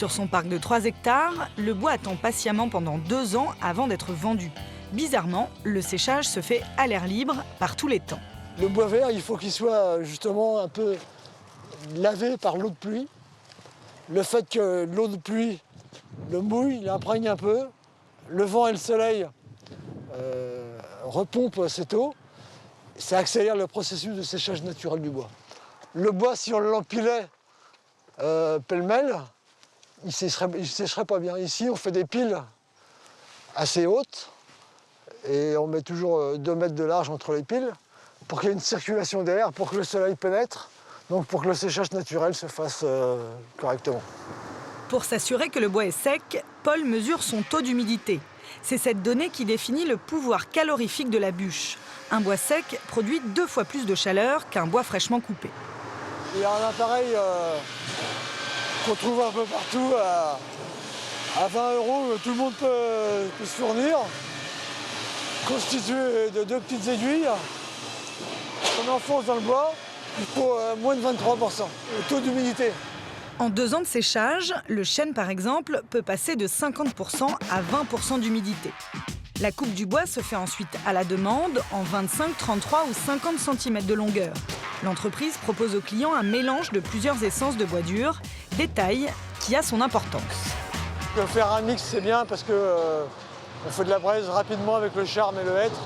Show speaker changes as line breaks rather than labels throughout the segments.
Sur son parc de 3 hectares, le bois attend patiemment pendant 2 ans avant d'être vendu. Bizarrement, le séchage se fait à l'air libre par tous les temps.
Le bois vert, il faut qu'il soit justement un peu lavé par l'eau de pluie. Le fait que l'eau de pluie le mouille, l'imprègne un peu, le vent et le soleil repompent cette eau, ça accélère le processus de séchage naturel du bois. Le bois, si on l'empilait pêle-mêle, il ne sécherait pas bien. Ici, on fait des piles assez hautes et on met toujours 2 mètres de large entre les piles pour qu'il y ait une circulation d'air, pour que le soleil pénètre, donc pour que le séchage naturel se fasse correctement.
Pour s'assurer que le bois est sec, Paul mesure son taux d'humidité. C'est cette donnée qui définit le pouvoir calorifique de la bûche. Un bois sec produit 2 fois plus de chaleur qu'un bois fraîchement coupé.
Il y a un appareil qu'on trouve un peu partout à 20 €, tout le monde peut se fournir, constitué de 2 petites aiguilles qu'on enfonce dans le bois. Il faut moins de 23% le taux d'humidité.
En 2 ans de séchage, le chêne, par exemple, peut passer de 50% à 20% d'humidité. La coupe du bois se fait ensuite à la demande en 25, 33 ou 50 cm de longueur. L'entreprise propose aux clients un mélange de plusieurs essences de bois dur, détail qui a son importance.
Faire un mix, c'est bien parce qu'on fait de la braise rapidement avec le charme et le hêtre.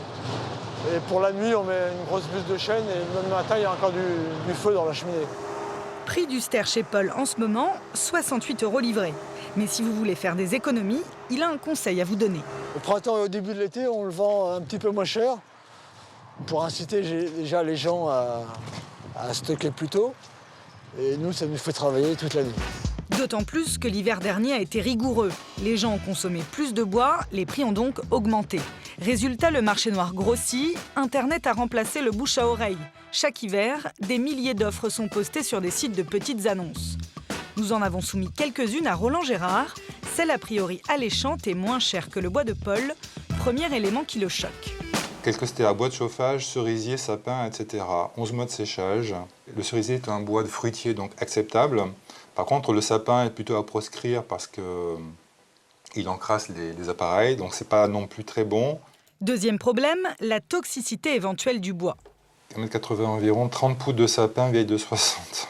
Et pour la nuit, on met une grosse bûche de chêne et même le matin, il y a encore du feu dans la cheminée.
Prix du ster chez Paul en ce moment, 68 € livré. Mais si vous voulez faire des économies, il a un conseil à vous donner.
Au printemps et au début de l'été, on le vend un petit peu moins cher pour inciter déjà les gens à stocker plus tôt. Et nous, ça nous fait travailler toute l'année.
D'autant plus que l'hiver dernier a été rigoureux. Les gens ont consommé plus de bois, les prix ont donc augmenté. Résultat, le marché noir grossit, Internet a remplacé le bouche à oreille. Chaque hiver, des milliers d'offres sont postées sur des sites de petites annonces. Nous en avons soumis quelques-unes à Roland Gérard, celle a priori alléchante et moins chère que le bois de Paul, premier élément qui le choque.
Quel que c'était un bois de chauffage, cerisier, sapin, etc. 11 mois de séchage. Le cerisier est un bois de fruitier, donc acceptable. Par contre, le sapin est plutôt à proscrire parce qu'il encrasse les appareils, donc c'est pas non plus très bon.
Deuxième problème, la toxicité éventuelle du bois.
1,80 m environ, 30 poutres de sapin vieilles de 60.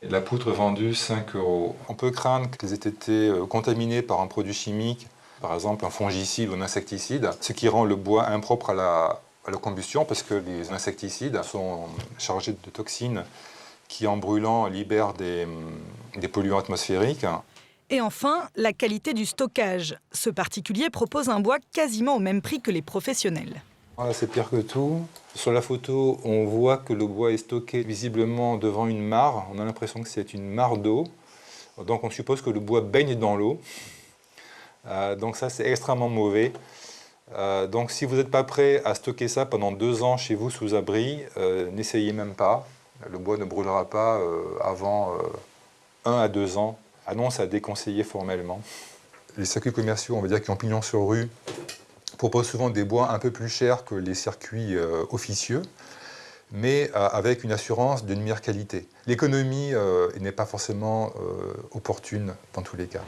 Et la poutre vendue, 5 €. On peut craindre qu'elles aient été contaminées par un produit chimique, par exemple un fongicide ou un insecticide, ce qui rend le bois impropre à la combustion parce que les insecticides sont chargés de toxines qui, en brûlant, libèrent des polluants atmosphériques.
Et enfin, la qualité du stockage. Ce particulier propose un bois quasiment au même prix que les professionnels.
Voilà, c'est pire que tout. Sur la photo, on voit que le bois est stocké visiblement devant une mare. On a l'impression que c'est une mare d'eau. Donc on suppose que le bois baigne dans l'eau. Donc ça, c'est extrêmement mauvais. Donc si vous n'êtes pas prêt à stocker ça pendant 2 ans chez vous sous abri, n'essayez même pas. Le bois ne brûlera pas avant 1 à 2 ans. Annonce à déconseiller formellement. Les circuits commerciaux, on va dire, qui ont pignon sur rue, proposent souvent des bois un peu plus chers que les circuits officieux, mais avec une assurance d'une meilleure qualité. L'économie n'est pas forcément opportune dans tous les cas.